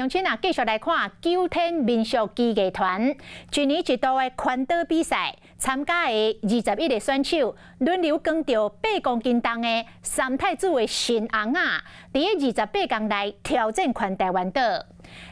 乡亲啊，继续来看9天民俗技艺团一年一度的宽岛比赛，参加的21个选手轮流扛着8公斤重的三太子的新红啊，伫28天内挑战环台湾岛。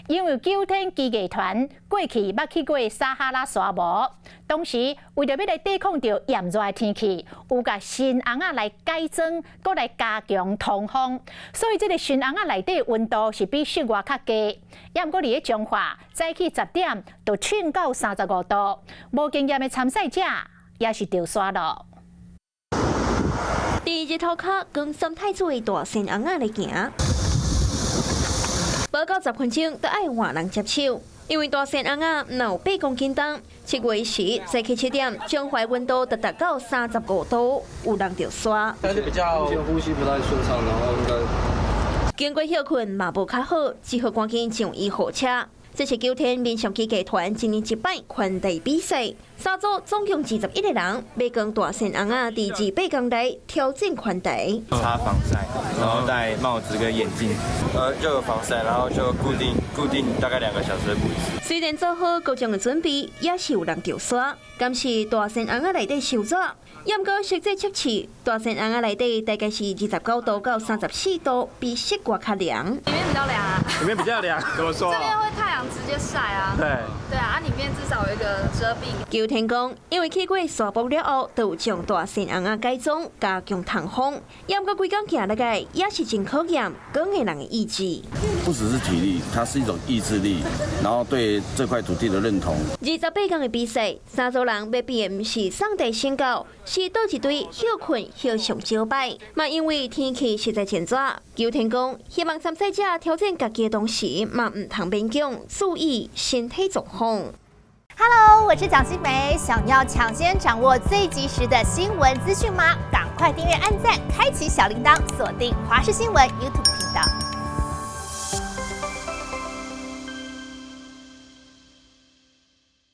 因为9天技艺团过去捌去过撒哈拉沙漠，当时为着要来抵抗着炎热的天气，有甲新红啊来改装，搁来加强通风，所以这个新红啊内底温度是比室外较低。也毋过伫咧中华早起10点就庆到35度，无经验的参赛者也是着刷咯。第一日头壳跟三太子的大新红啊来行。无到10分钟，都爱换人接手，因为大新红啊有8公斤重。7月时早起7点，中华温度达到35度，有人着刷。但是比较呼吸不太顺畅，然后应该经过休困嘛无较好，只好赶紧上医护车。这是9天民俗技艺团一年一摆环台比赛，三组总共21个人，要跟大新红啊第28天内挑战环台。擦防晒，然后戴帽子跟眼镜，就有防晒，然后就固定大概2个小时的步子。虽然做好各种的准备，也是有人着刷。今是大新红啊内底受热，也毋过实际测试，大新红啊内底大概是29度到34度，比室外较凉。里面比较凉啊。里面比较凉，怎么说？这边会太阳直接晒啊。对啊，里面至少有一个遮蔽。9天讲，因为去过沙漠了后，都有将大新红啊改装，加强通风。也毋过规工行落来，也是真考验讲的人的意志。不只是体力，它是一种意志力，然后对这块土地的认同。28天的比赛，三组人要比的不是上台身高，是倒一堆休困休上招摆。嘛，因为天气实在真热，9天讲希望参赛者挑战家己的同时，嘛唔通勉强，注意身体状况。Hello， 我是蒋欣梅。想要抢先掌握最及时的新闻资讯吗？赶快订阅、按赞、开启小铃铛，锁定华视新闻 YouTube。